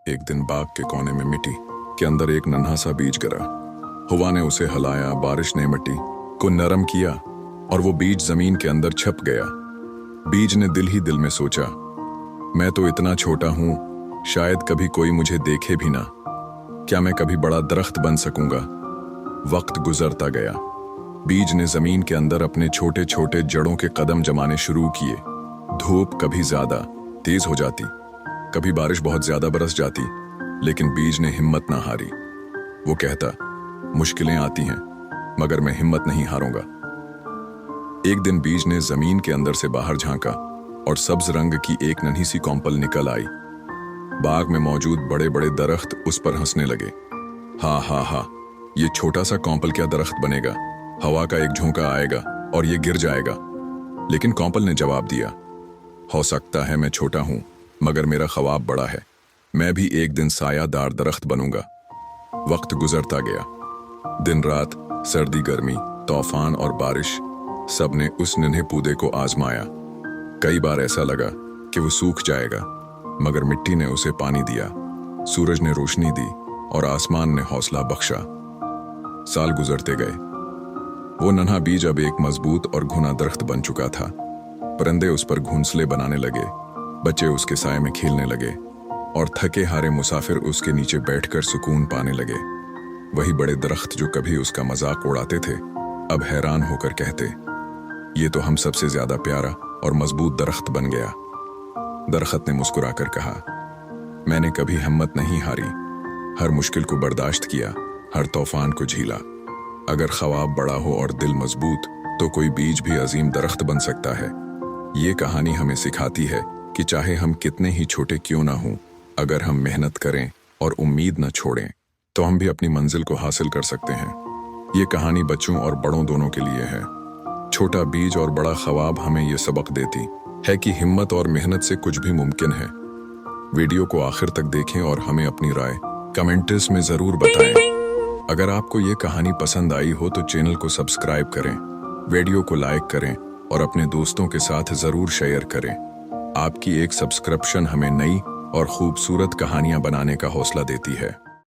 एक दिन बाग के कोने में मिट्टी के अंदर एक नन्हा सा बीज गिरा। हवा ने उसे हिलाया, बारिश ने मिट्टी को नरम किया और वो बीज जमीन के अंदर छप गया। बीज ने दिल ही दिल में सोचा, मैं तो इतना छोटा हूं, शायद कभी कोई मुझे देखे भी ना। क्या मैं कभी बड़ा दरख्त बन सकूंगा? वक्त गुजरता गया। बीज ने जमीन के अंदर अपने छोटे छोटे जड़ों के कदम जमाने शुरू किए। धूप कभी ज्यादा तेज हो जाती, कभी बारिश बहुत ज्यादा बरस जाती, लेकिन बीज ने हिम्मत ना हारी। वो कहता, मुश्किलें आती हैं मगर मैं हिम्मत नहीं हारूंगा। एक दिन बीज ने जमीन के अंदर से बाहर झांका और सब्ज रंग की एक नन्ही सी कॉम्पल निकल आई। बाग में मौजूद बड़े बड़े दरख्त उस पर हंसने लगे। हा हा हा, ये छोटा सा कॉम्पल क्या दरख्त बनेगा? हवा का एक झोंका आएगा और ये गिर जाएगा। लेकिन कॉम्पल ने जवाब दिया, हो सकता है मैं छोटा हूं, मगर मेरा ख्वाब बड़ा है। मैं भी एक दिन सायादार दरख्त बनूंगा। वक्त गुजरता गया। दिन रात, सर्दी गर्मी, तूफान और बारिश, सब ने उस नन्हे पौधे को आजमाया। कई बार ऐसा लगा कि वो सूख जाएगा, मगर मिट्टी ने उसे पानी दिया, सूरज ने रोशनी दी और आसमान ने हौसला बख्शा। साल गुजरते गए। वो नन्हा बीज अब एक मजबूत और घुना दरख्त बन चुका था। परिंदे उस पर घोंसले बनाने लगे, बच्चे उसके साए में खेलने लगे और थके हारे मुसाफिर उसके नीचे बैठकर सुकून पाने लगे। वही बड़े दरख्त जो कभी उसका मजाक उड़ाते थे, अब हैरान होकर कहते, ये तो हम सबसे ज्यादा प्यारा और मजबूत दरख्त बन गया। दरख्त ने मुस्कुराकर कहा, मैंने कभी हिम्मत नहीं हारी, हर मुश्किल को बर्दाश्त किया, हर तूफान को झीला। अगर ख्वाब बड़ा हो और दिल मजबूत, तो कोई बीज भी अजीम दरख्त बन सकता है। ये कहानी हमें सिखाती है कि चाहे हम कितने ही छोटे क्यों ना हों, अगर हम मेहनत करें और उम्मीद न छोड़ें, तो हम भी अपनी मंजिल को हासिल कर सकते हैं। ये कहानी बच्चों और बड़ों दोनों के लिए है। छोटा बीज और बड़ा ख्वाब हमें ये सबक देती है कि हिम्मत और मेहनत से कुछ भी मुमकिन है। वीडियो को आखिर तक देखें और हमें अपनी राय कमेंट्स में जरूर बताएं। अगर आपको ये कहानी पसंद आई हो तो चैनल को सब्सक्राइब करें, वीडियो को लाइक करें और अपने दोस्तों के साथ जरूर शेयर करें। आपकी एक सब्सक्रिप्शन हमें नई और खूबसूरत कहानियां बनाने का हौसला देती है।